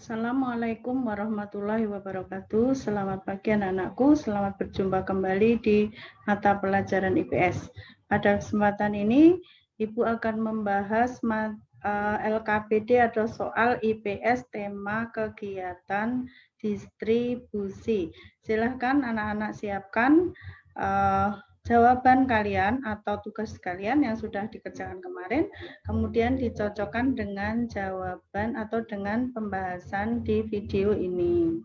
Assalamualaikum warahmatullahi wabarakatuh. Selamat pagi anak-anakku, selamat berjumpa kembali di mata pelajaran IPS. Pada kesempatan ini, Ibu akan membahas LKPD atau soal IPS tema kegiatan distribusi. Silahkan anak-anak siapkan jawaban kalian atau tugas kalian yang sudah dikerjakan kemarin, kemudian dicocokkan dengan jawaban atau dengan pembahasan di video ini.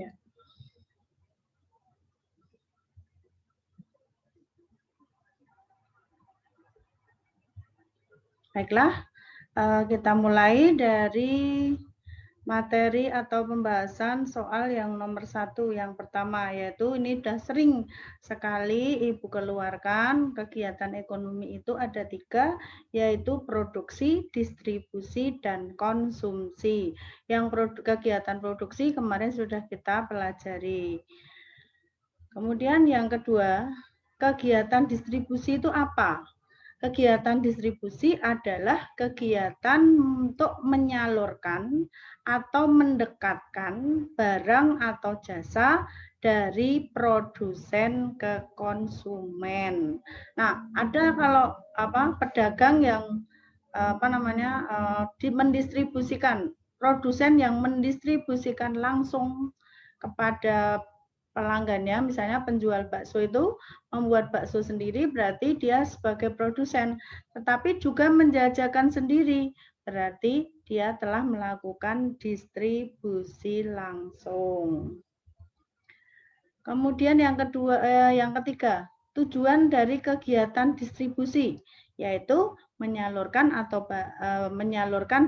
Ya. Baiklah, kita mulai dari materi atau pembahasan soal yang nomor 1 yang pertama, yaitu ini sudah sering sekali Ibu keluarkan. Kegiatan ekonomi itu ada 3, yaitu produksi, distribusi, dan konsumsi. Yang kegiatan produksi kemarin sudah kita pelajari. Kemudian yang kedua, kegiatan distribusi itu apa? Kegiatan distribusi adalah kegiatan untuk menyalurkan atau mendekatkan barang atau jasa dari produsen ke konsumen. Nah, ada kalau pedagang yang mendistribusikan, produsen yang mendistribusikan langsung kepada pelanggannya, misalnya penjual bakso itu membuat bakso sendiri, berarti dia sebagai produsen, tetapi juga menjajakan sendiri, berarti dia telah melakukan distribusi langsung. Kemudian yang ketiga, tujuan dari kegiatan distribusi, yaitu menyalurkan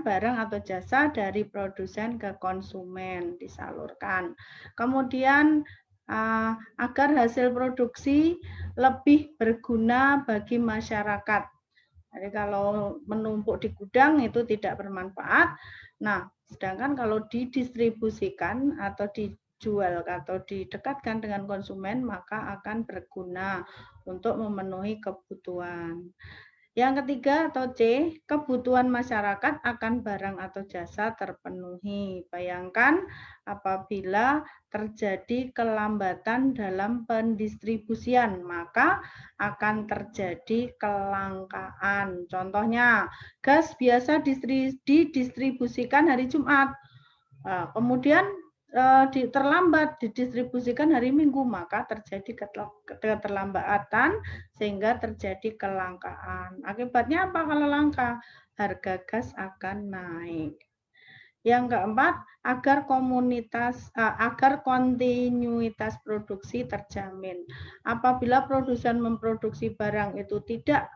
barang atau jasa dari produsen ke konsumen, disalurkan. Kemudian agar hasil produksi lebih berguna bagi masyarakat. Jadi kalau menumpuk di gudang itu tidak bermanfaat. Nah, sedangkan kalau didistribusikan atau dijual atau didekatkan dengan konsumen, maka akan berguna untuk memenuhi kebutuhan. Yang ketiga atau C, kebutuhan masyarakat akan barang atau jasa terpenuhi. Bayangkan apabila terjadi kelambatan dalam pendistribusian, maka akan terjadi kelangkaan. Contohnya, gas biasa didistribusikan hari Jumat, kemudian terlambat didistribusikan hari Minggu, maka terjadi keterlambatan sehingga terjadi kelangkaan. Akibatnya apa kalau langka? Harga gas akan naik. Yang keempat, agar kontinuitas produksi terjamin. Apabila produsen memproduksi barang itu tidak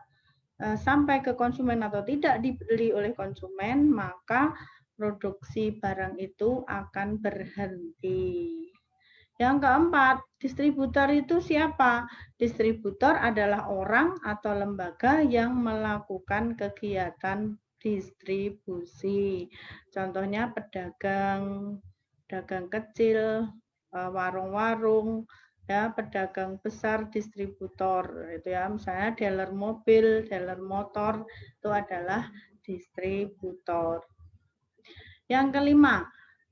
sampai ke konsumen atau tidak dibeli oleh konsumen, maka produksi barang itu akan berhenti. Yang keempat, distributor itu siapa? Distributor adalah orang atau lembaga yang melakukan kegiatan distribusi. Contohnya pedagang kecil, warung-warung, ya, pedagang besar, distributor itu ya, misalnya dealer mobil, dealer motor itu adalah distributor. Yang kelima,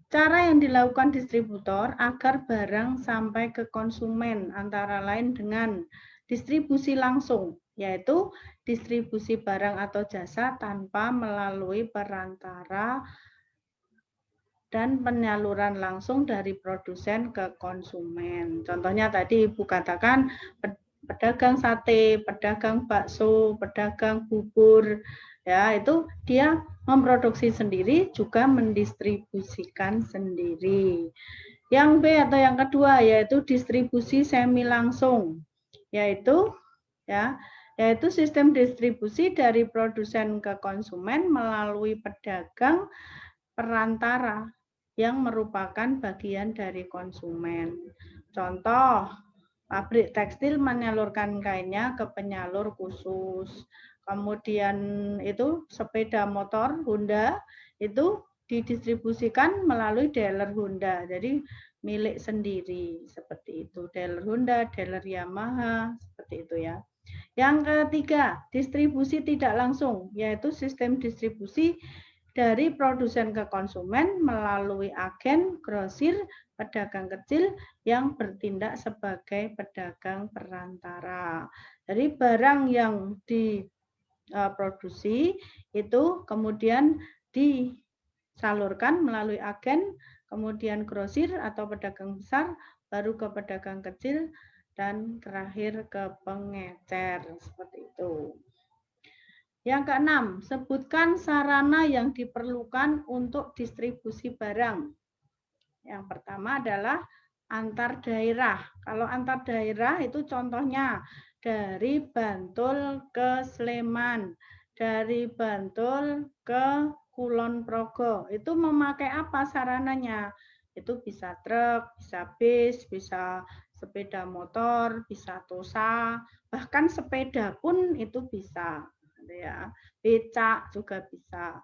cara yang dilakukan distributor agar barang sampai ke konsumen antara lain dengan distribusi langsung, yaitu distribusi barang atau jasa tanpa melalui perantara dan penyaluran langsung dari produsen ke konsumen. Contohnya tadi Ibu katakan pedagang sate, pedagang bakso, pedagang bubur, ya itu dia memproduksi sendiri juga mendistribusikan sendiri. Yang B atau yang kedua yaitu distribusi semi langsung, yaitu sistem distribusi dari produsen ke konsumen melalui pedagang perantara yang merupakan bagian dari konsumen. Contoh, pabrik tekstil menyalurkan kainnya ke penyalur khusus. Kemudian itu sepeda motor Honda itu didistribusikan melalui dealer Honda. Jadi milik sendiri seperti itu. Dealer Honda, dealer Yamaha, seperti itu ya. Yang ketiga, distribusi tidak langsung, yaitu sistem distribusi dari produsen ke konsumen melalui agen, grosir, pedagang kecil yang bertindak sebagai pedagang perantara. Jadi barang yang diproduksi itu kemudian disalurkan melalui agen, kemudian grosir atau pedagang besar, baru ke pedagang kecil, dan terakhir ke pengecer, seperti itu. Yang keenam, sebutkan sarana yang diperlukan untuk distribusi barang. Yang pertama adalah antar daerah. Kalau antar daerah itu contohnya dari Bantul ke Sleman, dari Bantul ke Kulon Progo. Itu memakai apa sarananya? Itu bisa truk, bisa bis, bisa sepeda motor, bisa tosa, bahkan sepeda pun itu bisa. Ya, becak juga bisa.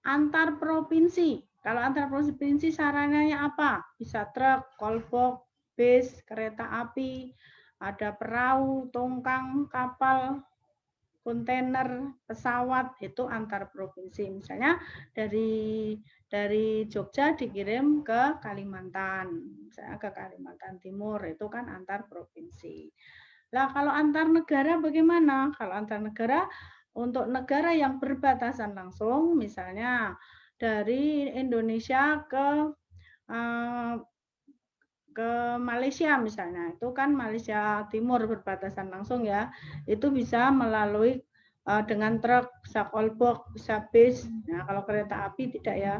Antar provinsi. Kalau antar provinsi sarananya apa? Bisa truk, kolbok, bis, kereta api, ada perahu, tongkang, kapal, kontainer, pesawat, itu antar provinsi. Misalnya dari Jogja dikirim ke Kalimantan, misalnya ke Kalimantan Timur, itu kan antar provinsi. Nah, kalau antar negara bagaimana? Kalau antar negara, untuk negara yang berbatasan langsung, misalnya dari Indonesia ke Malaysia misalnya, itu kan Malaysia Timur berbatasan langsung ya, itu bisa melalui dengan truk, bisa kolbok, bisa bis. Nah, kalau kereta api tidak ya,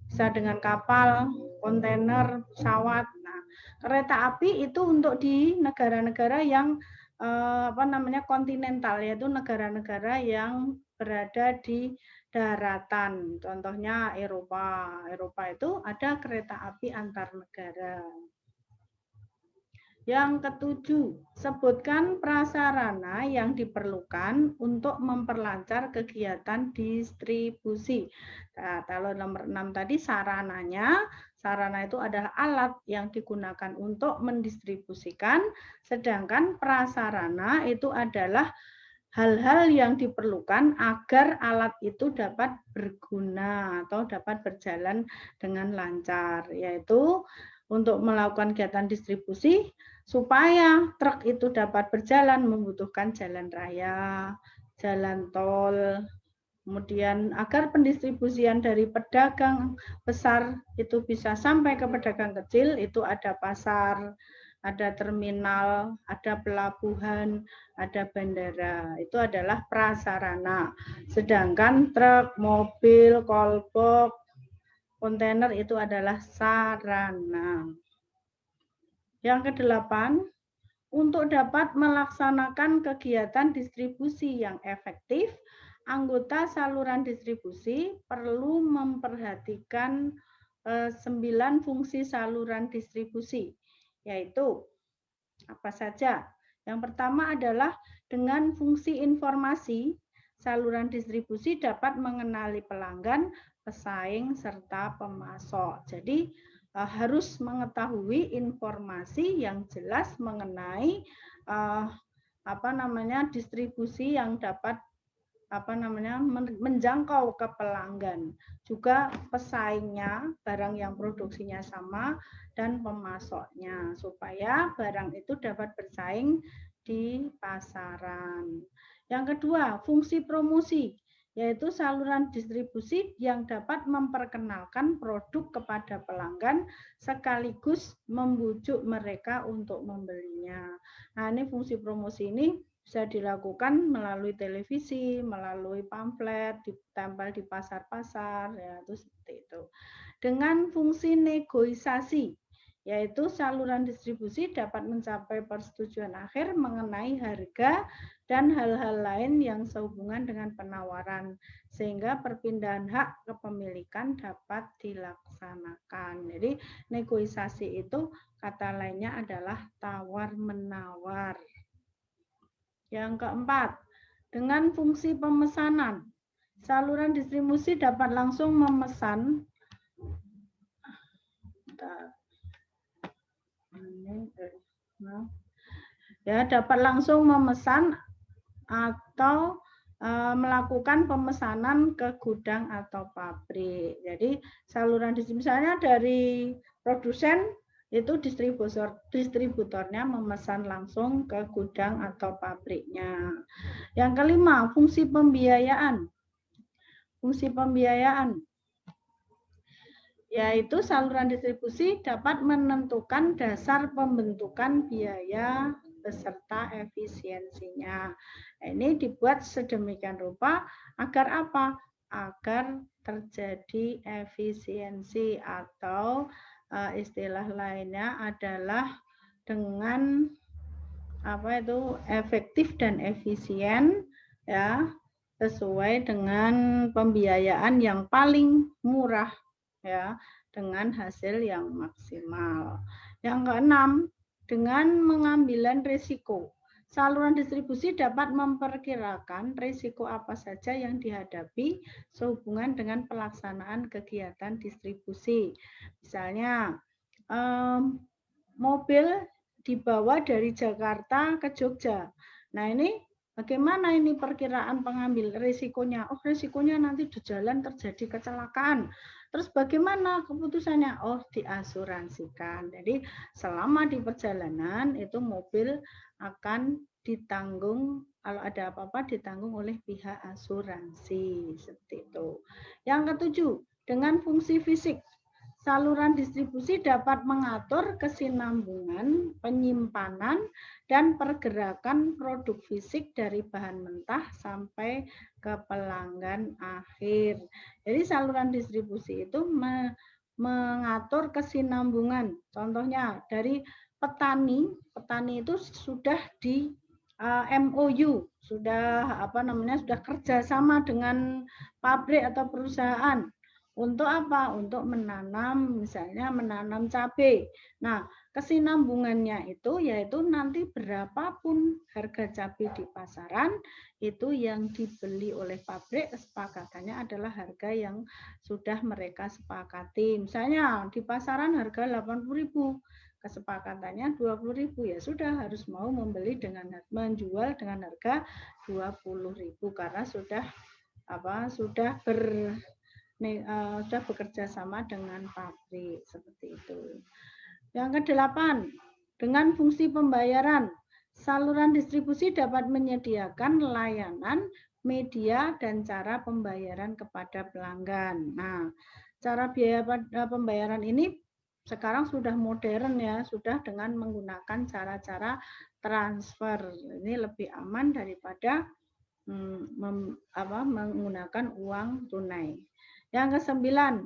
bisa dengan kapal, kontainer, pesawat. Nah, kereta api itu untuk di negara-negara yang kontinental, yaitu negara-negara yang berada di daratan. Contohnya Eropa. Eropa itu ada kereta api antar negara. Yang ketujuh, sebutkan prasarana yang diperlukan untuk memperlancar kegiatan distribusi. Nah, kalau nomor 6 tadi sarananya, sarana itu adalah alat yang digunakan untuk mendistribusikan, sedangkan prasarana itu adalah hal-hal yang diperlukan agar alat itu dapat berguna atau dapat berjalan dengan lancar, yaitu untuk melakukan kegiatan distribusi supaya truk itu dapat berjalan membutuhkan jalan raya, jalan tol, kemudian agar pendistribusian dari pedagang besar itu bisa sampai ke pedagang kecil, itu ada pasar, ada terminal, ada pelabuhan, ada bandara. Itu adalah prasarana. Sedangkan truk, mobil, kolbok, kontainer itu adalah sarana. Yang kedelapan, untuk dapat melaksanakan kegiatan distribusi yang efektif, anggota saluran distribusi perlu memperhatikan 9 fungsi saluran distribusi, yaitu apa saja? Yang pertama adalah dengan fungsi informasi, saluran distribusi dapat mengenali pelanggan, pesaing, serta pemasok. Jadi harus mengetahui informasi yang jelas mengenai distribusi yang dapat menjangkau ke pelanggan, juga pesaingnya, barang yang produksinya sama, dan pemasoknya, supaya barang itu dapat bersaing di pasaran. Yang kedua, fungsi promosi, yaitu saluran distribusi yang dapat memperkenalkan produk kepada pelanggan sekaligus membujuk mereka untuk membelinya. Nah, ini fungsi promosi ini bisa dilakukan melalui televisi, melalui pamflet, ditempel di pasar-pasar, ya itu seperti itu. Dengan fungsi negosiasi, yaitu saluran distribusi dapat mencapai persetujuan akhir mengenai harga dan hal-hal lain yang sehubungan dengan penawaran, sehingga perpindahan hak kepemilikan dapat dilaksanakan. Jadi negosiasi itu kata lainnya adalah tawar-menawar. Yang keempat, dengan fungsi pemesanan, saluran distribusi dapat langsung memesan ya dapat langsung memesan atau melakukan pemesanan ke gudang atau pabrik. Jadi saluran distribusi misalnya dari produsen itu distributornya memesan langsung ke gudang atau pabriknya. Yang kelima, fungsi pembiayaan. Fungsi pembiayaan yaitu saluran distribusi dapat menentukan dasar pembentukan biaya beserta efisiensinya. Ini dibuat sedemikian rupa agar apa? Agar terjadi efisiensi atau istilah lainnya adalah dengan apa itu efektif dan efisien ya, sesuai dengan pembiayaan yang paling murah ya, dengan hasil yang maksimal. Yang keenam, dengan mengambilan risiko. Saluran distribusi dapat memperkirakan risiko apa saja yang dihadapi sehubungan dengan pelaksanaan kegiatan distribusi. Misalnya, mobil dibawa dari Jakarta ke Jogja. Nah, ini bagaimana ini perkiraan pengambil risikonya? Oh, risikonya nanti di jalan terjadi kecelakaan. Terus bagaimana keputusannya? Oh, diasuransikan. Jadi selama di perjalanan itu mobil akan ditanggung, kalau ada apa-apa ditanggung oleh pihak asuransi. Seperti itu. Yang ketujuh, dengan fungsi fisik. Saluran distribusi dapat mengatur kesinambungan, penyimpanan, dan pergerakan produk fisik dari bahan mentah sampai ke pelanggan akhir. Jadi saluran distribusi itu mengatur kesinambungan. Contohnya dari petani itu sudah di MOU, sudah sudah kerjasama dengan pabrik atau perusahaan. Untuk apa? Untuk menanam, misalnya menanam cabai. Nah, kesinambungannya itu yaitu nanti berapapun harga cabai di pasaran, itu yang dibeli oleh pabrik, kesepakatannya adalah harga yang sudah mereka sepakati. Misalnya di pasaran harga 80.000, kesepakatannya 20.000, ya sudah harus mau menjual dengan harga 20.000 karena sudah sudah bekerja sama dengan pabrik seperti itu. Yang kedelapan, dengan fungsi pembayaran, saluran distribusi dapat menyediakan layanan, media, dan cara pembayaran kepada pelanggan. Nah, cara biaya pembayaran ini sekarang sudah modern ya, sudah dengan menggunakan cara-cara transfer. Ini lebih aman daripada menggunakan uang tunai. Yang kesembilan,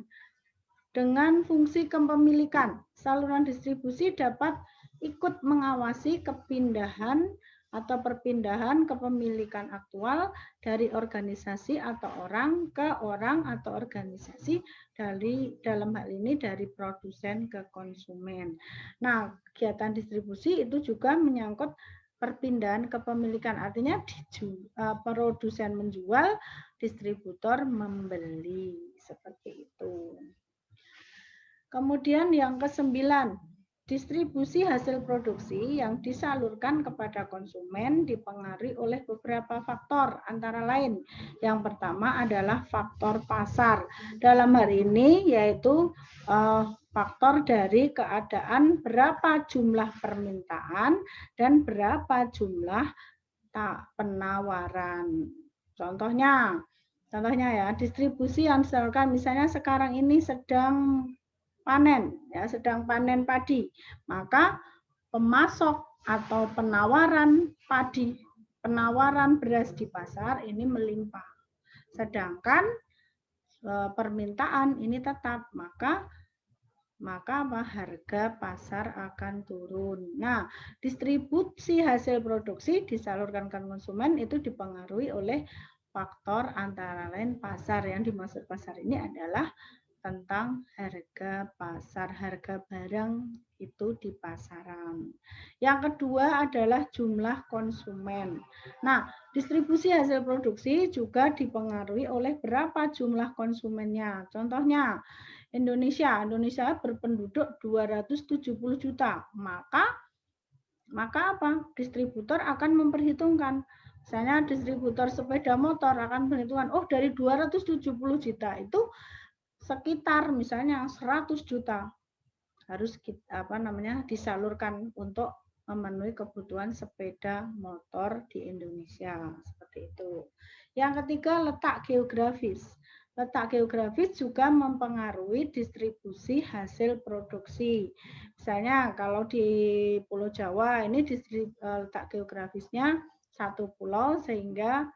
dengan fungsi kepemilikan, saluran distribusi dapat ikut mengawasi kepindahan atau perpindahan kepemilikan aktual dari organisasi atau orang ke orang atau organisasi dalam hal ini dari produsen ke konsumen. Nah, kegiatan distribusi itu juga menyangkut perpindahan kepemilikan, artinya produsen menjual, distributor membeli, seperti itu. Kemudian yang kesembilan, distribusi hasil produksi yang disalurkan kepada konsumen dipengaruhi oleh beberapa faktor, antara lain yang pertama adalah faktor pasar. Dalam hal ini yaitu faktor dari keadaan berapa jumlah permintaan dan berapa jumlah penawaran. Contohnya ya, distribusi yang disalurkan misalnya sekarang ini sedang panen padi, maka pemasok atau penawaran beras di pasar ini melimpah. Sedangkan permintaan ini tetap, maka harga pasar akan turun. Nah, distribusi hasil produksi disalurkan ke konsumen itu dipengaruhi oleh faktor antara lain pasar. Yang dimaksud pasar ini adalah tentang harga pasar, harga barang itu di pasaran. Yang kedua adalah jumlah konsumen. Nah, distribusi hasil produksi juga dipengaruhi oleh berapa jumlah konsumennya. Contohnya, Indonesia berpenduduk 270 juta, maka maka apa? Distributor akan memperhitungkan. Misalnya distributor sepeda motor akan memperhitungkan, oh dari 270 juta itu sekitar misalnya 100 juta harus disalurkan untuk memenuhi kebutuhan sepeda motor di Indonesia, seperti itu. Yang ketiga, letak geografis. Letak geografis juga mempengaruhi distribusi hasil produksi. Misalnya kalau di Pulau Jawa ini letak geografisnya satu pulau sehingga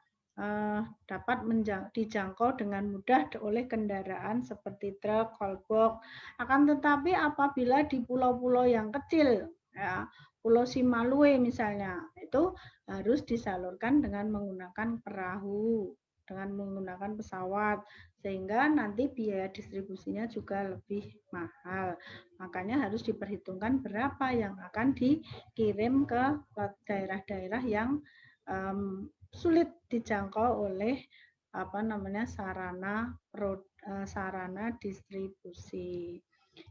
dapat dijangkau dengan mudah oleh kendaraan seperti truk, kolbok. Akan tetapi apabila di pulau-pulau yang kecil, ya, Pulau Simalue misalnya, itu harus disalurkan dengan menggunakan perahu, dengan menggunakan pesawat, sehingga nanti biaya distribusinya juga lebih mahal. Makanya harus diperhitungkan berapa yang akan dikirim ke daerah-daerah yang sulit dijangkau oleh sarana distribusi.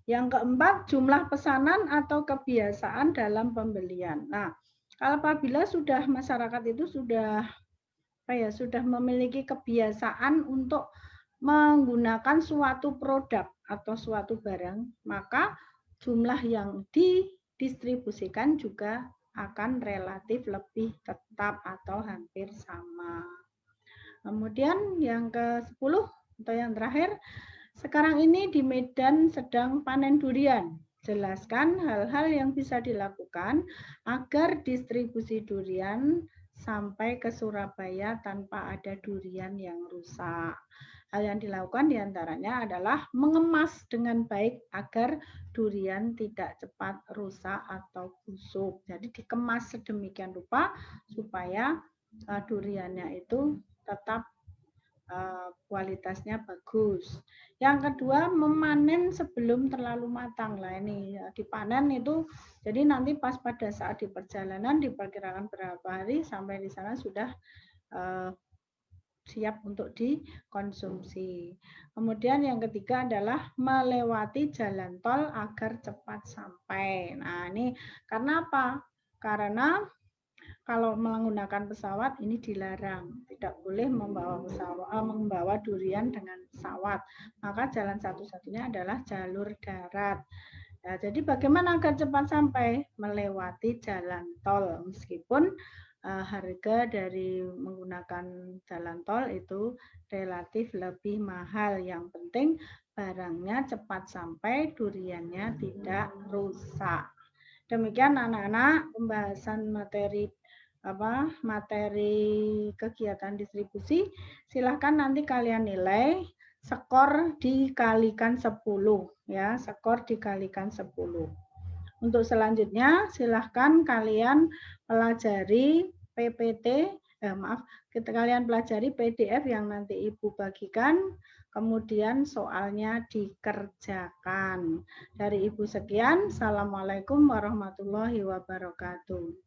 Yang keempat, jumlah pesanan atau kebiasaan dalam pembelian. Nah, apabila masyarakat itu sudah memiliki kebiasaan untuk menggunakan suatu produk atau suatu barang, maka jumlah yang didistribusikan juga akan relatif lebih tetap atau hampir sama. Kemudian yang ke-10 atau yang terakhir, sekarang ini di Medan sedang panen durian. Jelaskan hal-hal yang bisa dilakukan agar distribusi durian sampai ke Surabaya tanpa ada durian yang rusak. Hal yang dilakukan diantaranya adalah mengemas dengan baik agar durian tidak cepat rusak atau busuk. Jadi dikemas sedemikian rupa supaya duriannya itu tetap kualitasnya bagus. Yang kedua, memanen sebelum terlalu matang. Lah ini dipanen itu, jadi nanti pas pada saat di perjalanan diperkirakan berapa hari sampai di sana sudah siap untuk dikonsumsi. Kemudian yang ketiga adalah melewati jalan tol agar cepat sampai. Nah ini karena apa? Karena kalau menggunakan pesawat ini dilarang, tidak boleh membawa durian dengan pesawat. Maka jalan satu-satunya adalah jalur darat. Nah, jadi bagaimana agar cepat sampai? Melewati jalan tol, meskipun harga dari menggunakan jalan tol itu relatif lebih mahal. Yang penting barangnya cepat sampai, duriannya tidak rusak. Demikian anak-anak pembahasan materi kegiatan distribusi. Silahkan nanti kalian nilai skor dikalikan 10 ya, skor dikalikan 10. Untuk selanjutnya silahkan kalian pelajari kalian pelajari PDF yang nanti Ibu bagikan, kemudian soalnya dikerjakan. Dari Ibu sekian, Assalamualaikum warahmatullahi wabarakatuh.